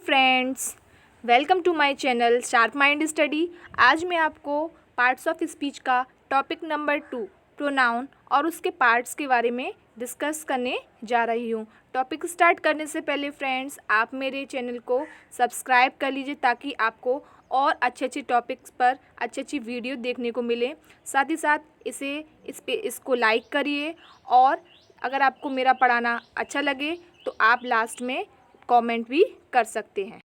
Friends, welcome to my channel sharp mind study. आज मैं आपको पार्ट्स ऑफ स्पीच का टॉपिक नंबर 2 प्रोनाउन और उसके पार्ट्स के बारे में डिस्कस करने जा रही हूँ। टॉपिक स्टार्ट करने से पहले फ्रेंड्स, आप मेरे चैनल को सब्सक्राइब कर लीजिए ताकि आपको और अच्छे टॉपिक्स पर अच्छी वीडियो देखने को मिले। साथ ही साथ इसको लाइक करिए और अगर आपको मेरा पढ़ाना अच्छा लगे तो आप लास्ट में कमेंट भी कर सकते हैं।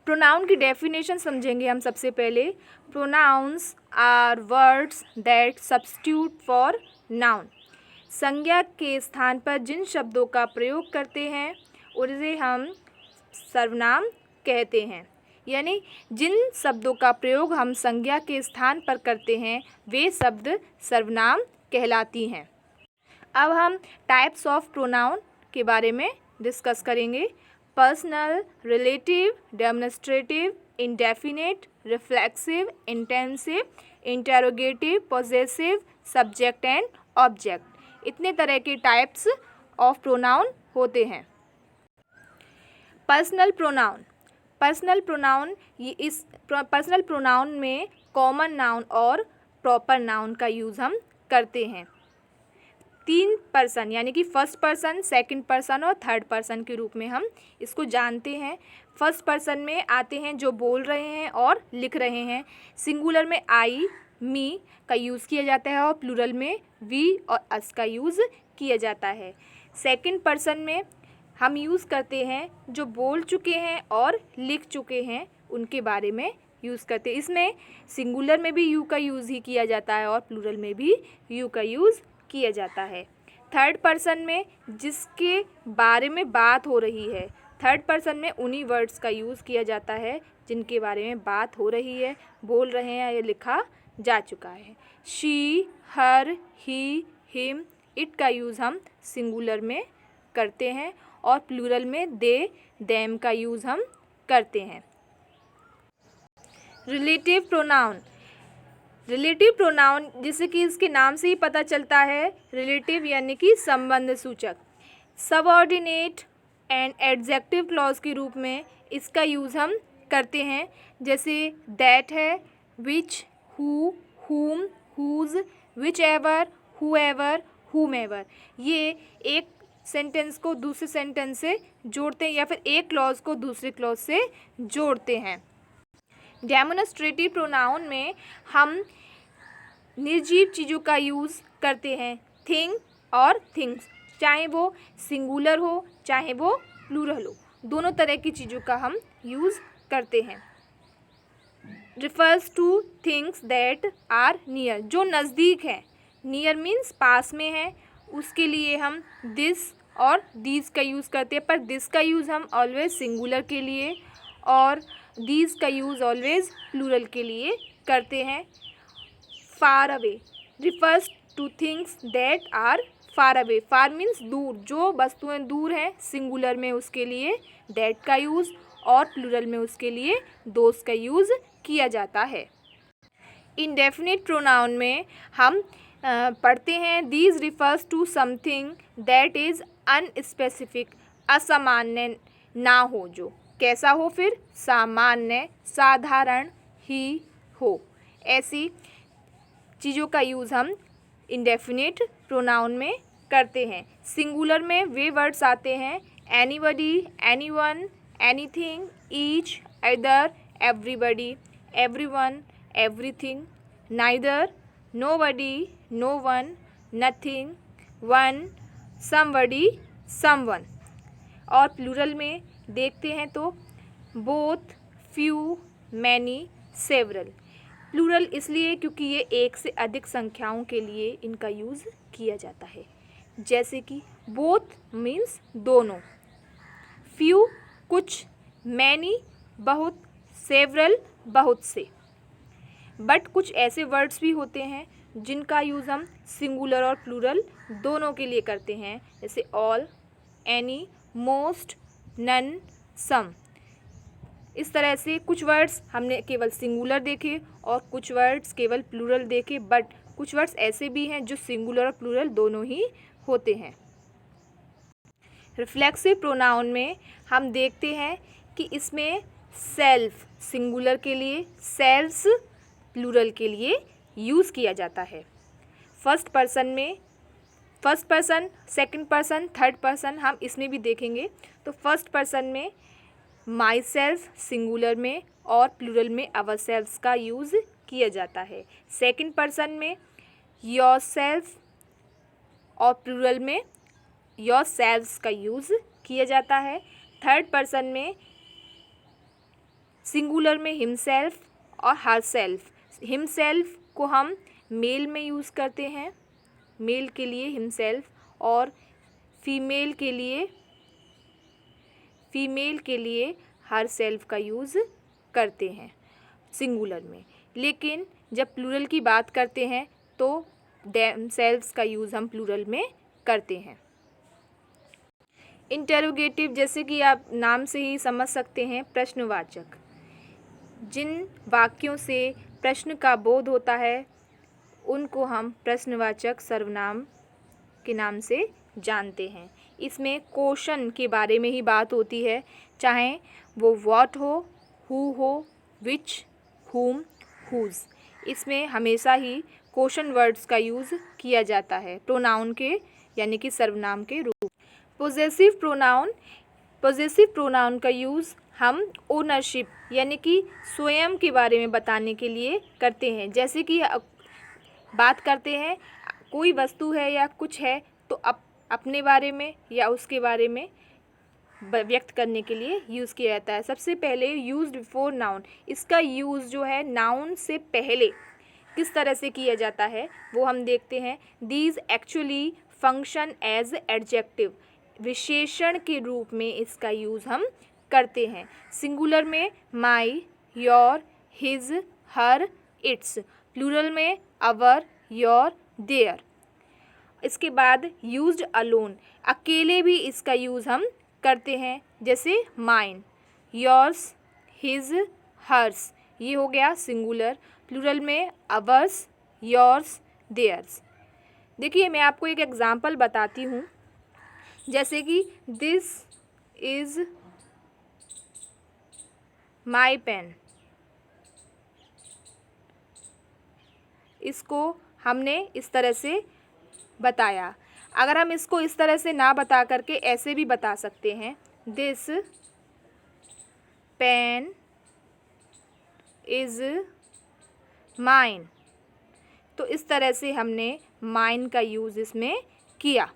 प्रोनाउन की डेफिनेशन समझेंगे हम सबसे पहले। Pronouns are words that substitute for noun. संज्ञा के स्थान पर जिन शब्दों का प्रयोग करते हैं उसे हम सर्वनाम कहते हैं। यानी जिन शब्दों का प्रयोग हम संज्ञा के स्थान पर करते हैं वे शब्द सर्वनाम कहलाती हैं। अब हम टाइप्स ऑफ प्रोनाउन के बारे में डिस्कस करेंगे। Personal, relative, demonstrative, indefinite, reflexive, intensive, interrogative, possessive, subject and object. इतने तरह के टाइप्स ऑफ प्रोनाउन होते हैं। Personal pronoun. पर्सनल प्रोनाउन में कॉमन नाउन और प्रॉपर नाउन का यूज़ हम करते हैं। 3 पर्सन यानी कि फर्स्ट पर्सन, सेकंड पर्सन और थर्ड पर्सन के रूप में हम इसको जानते हैं। फर्स्ट पर्सन में आते हैं जो बोल रहे हैं और लिख रहे हैं। सिंगुलर में आई, मी का यूज़ किया जाता है और प्लूरल में वी और अस का यूज़ किया जाता है। सेकंड पर्सन में हम यूज़ करते हैं जो बोल चुके हैं और लिख चुके हैं उनके बारे में यूज़ करते हैं। इसमें सिंगुलर में भी यू का यूज़ ही किया जाता है और प्लूरल में भी यू का यूज़ किया जाता है। थर्ड पर्सन में जिसके बारे में बात हो रही है, थर्ड पर्सन में उन्हीं वर्ड्स का यूज़ किया जाता है जिनके बारे में बात हो रही है, बोल रहे हैं या लिखा जा चुका है। She, her, he, him, it का यूज़ हम सिंगुलर में करते हैं और प्लूरल में दे, देम का यूज़ हम करते हैं। Relative pronoun. रिलेटिव प्रोनाउन जैसे कि इसके नाम से ही पता चलता है, रिलेटिव यानी कि संबंध सूचक। सबऑर्डिनेट एंड एडजेक्टिव क्लॉज के रूप में इसका यूज़ हम करते हैं। जैसे दैट है, विच, हु, हुम, हुज, विच एवर, हुएवर, हुमेवर। ये एक सेंटेंस को दूसरे सेंटेंस से जोड़ते हैं या फिर एक क्लॉज को दूसरे क्लॉज से जोड़ते हैं। डेमोन्स्ट्रेटिव प्रोनाउन में हम निर्जीव चीज़ों का यूज़ करते हैं। थिंग और थिंग्स, चाहे वो सिंगुलर हो चाहे वो प्लूरल हो, दोनों तरह की चीज़ों का हम यूज़ करते हैं। Refers to things that are near, जो नज़दीक है। नियर मीन्स पास में है, उसके लिए हम दिस और दीज का यूज़ करते हैं। पर दिस का यूज़ हम ऑलवेज सिंगुलर के लिए और दीज का यूज़ ऑलवेज प्लूरल के लिए करते हैं। Far away refers to things that are far away. Far means दूर, जो वस्तुएं दूर हैं, सिंगुलर में उसके लिए दैट का यूज़ और प्लूरल में उसके लिए दोस का यूज़ किया जाता है। इंडेफिनिट प्रोनाउन में हम पढ़ते हैं these refers to something that is unspecific, असामान्य ना हो, जो कैसा हो, फिर सामान्य, साधारण ही हो। ऐसी चीज़ों का यूज़ हम इंडेफिनिट प्रोनाउन में करते हैं। सिंगुलर में वे वर्ड्स आते हैं anybody, anyone, anything, each, other, everybody, everyone, everything, neither, nobody, no one, nothing, one, somebody, someone. और प्लूरल में देखते हैं तो both, few, many, several. Plural इसलिए क्योंकि ये एक से अधिक संख्याओं के लिए इनका यूज़ किया जाता है। जैसे कि बोथ मीन्स दोनों, फ्यू कुछ, मैनी बहुत, सेवरल बहुत से। बट कुछ ऐसे वर्ड्स भी होते हैं जिनका यूज़ हम सिंगुलर और प्लूरल दोनों के लिए करते हैं। जैसे ऑल, एनी, मोस्ट, नन, सम। इस तरह से कुछ वर्ड्स हमने केवल सिंगुलर देखे और कुछ वर्ड्स केवल प्लूरल देखे, बट कुछ वर्ड्स ऐसे भी हैं जो सिंगुलर और प्लूरल दोनों ही होते हैं। रिफ्लेक्सिव प्रोनाउन में हम देखते हैं कि इसमें सेल्फ सिंगुलर के लिए, सेल्व्स प्लूरल के लिए यूज़ किया जाता है। First person, second person, third person हम इसमें भी देखेंगे। तो फर्स्ट पर्सन में माई सेल्फ सिंगुलर में और प्लूरल में अवर सेल्व्स का यूज़ किया जाता है। सेकंड पर्सन में योर सेल्फ और प्लूरल में योर सेल्व्स का यूज़ किया जाता है। थर्ड पर्सन में सिंगुलर में हिमसेल्फ और हर सेल्फ। हिमसेल्फ को हम मेल में यूज़ करते हैं, मेल के लिए हिमसेल्फ, और फीमेल के लिए हर सेल्फ का यूज़ करते हैं सिंगुलर में। लेकिन जब प्लूरल की बात करते हैं तो देम सेल्व्स का यूज़ हम प्लूरल में करते हैं। इंटेरोगेटिव, जैसे कि आप नाम से ही समझ सकते हैं, प्रश्नवाचक। जिन वाक्यों से प्रश्न का बोध होता है उनको हम प्रश्नवाचक सर्वनाम के नाम से जानते हैं। इसमें क्वेश्चन के बारे में ही बात होती है, चाहे वो व्हाट हो, हु हो, विच, हुम, हुज। इसमें हमेशा ही क्वेश्चन वर्ड्स का यूज़ किया जाता है प्रोनाउन के यानी कि सर्वनाम के रूप। पोजेसिव प्रोनाउन का यूज़ हम ओनरशिप यानी कि स्वयं के बारे में बताने के लिए करते हैं। जैसे कि बात करते हैं कोई वस्तु है या कुछ है तो अपने बारे में या उसके बारे में व्यक्त करने के लिए यूज़ किया जाता है। सबसे पहले यूज्ड बिफोर नाउन, इसका यूज़ जो है नाउन से पहले किस तरह से किया जाता है वो हम देखते हैं। These actually function as adjective, विशेषण के रूप में इसका यूज़ हम करते हैं। सिंगुलर में my, your, his, her, its. Plural में अवर, योर, देयर। इसके बाद यूज्ड अलोन, अकेले भी इसका यूज़ हम करते हैं, जैसे माइन, योर्स, हिज, हर्स। ये हो गया सिंगुलर। प्लूरल में अवर्स, योर्स, देयर्स। देखिए मैं आपको एक एग्जांपल बताती हूँ, जैसे कि दिस इज़ माई पेन। इसको हमने इस तरह से बताया। अगर हम इसको इस तरह से ना बता करके ऐसे भी बता सकते हैं, दिस पेन इज़ माइन। तो इस तरह से हमने माइन का यूज़ इसमें किया।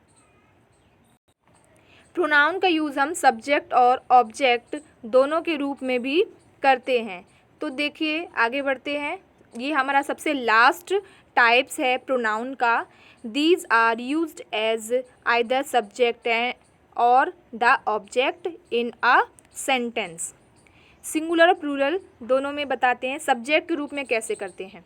प्रोनाउन का यूज़ हम सब्जेक्ट और ऑब्जेक्ट दोनों के रूप में भी करते हैं। तो देखिए आगे बढ़ते हैं। ये हमारा सबसे लास्ट टाइप्स है प्रोनाउन का। These are used as either subject और the object in a sentence. Singular और प्लूरल दोनों में बताते हैं। सब्जेक्ट के रूप में कैसे करते हैं?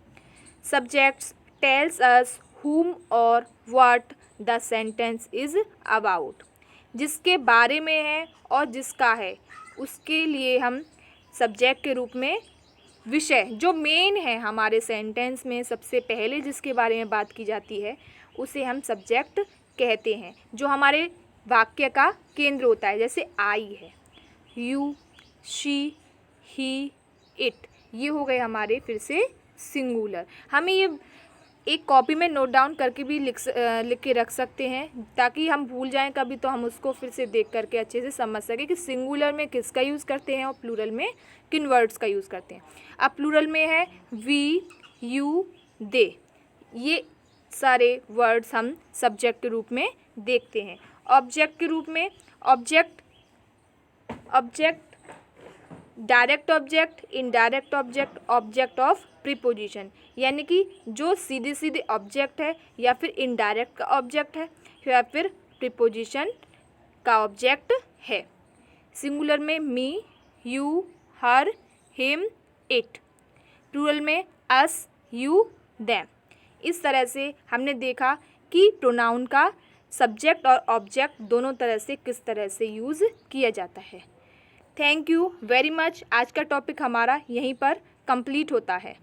सब्जेक्ट्स टेल्स अस whom और what the sentence is about. जिसके बारे में है और जिसका है उसके लिए हम सब्जेक्ट के रूप में विषय, जो मेन है हमारे सेंटेंस में सबसे पहले जिसके बारे में बात की जाती है उसे हम सब्जेक्ट कहते हैं, जो हमारे वाक्य का केंद्र होता है। जैसे आई है, यू, शी, ही, इट, ये हो गए हमारे फिर से सिंगुलर। हमें ये एक कॉपी में नोट डाउन करके भी लिख के रख सकते हैं, ताकि हम भूल जाएं कभी तो हम उसको फिर से देख करके अच्छे से समझ सकें कि सिंगुलर में किसका यूज़ करते हैं और प्लूरल में किन वर्ड्स का यूज़ करते हैं। अब प्लूरल में है वी, यू, दे। ये सारे वर्ड्स हम सब्जेक्ट के रूप में देखते हैं। ऑब्जेक्ट के रूप में object direct object, indirect object, object of preposition, यानी कि जो सीधे सीधे ऑब्जेक्ट है या फिर इनडायरेक्ट का ऑब्जेक्ट है या फिर प्रीपोजिशन का ऑब्जेक्ट है। सिंगुलर में me, you, her, him, it. Plural में अस, यू, देम। इस तरह से हमने देखा कि प्रोनाउन का सब्जेक्ट और ऑब्जेक्ट दोनों तरह से किस तरह से यूज़ किया जाता है। Thank you very much. आज का टॉपिक हमारा यहीं पर कंप्लीट होता है।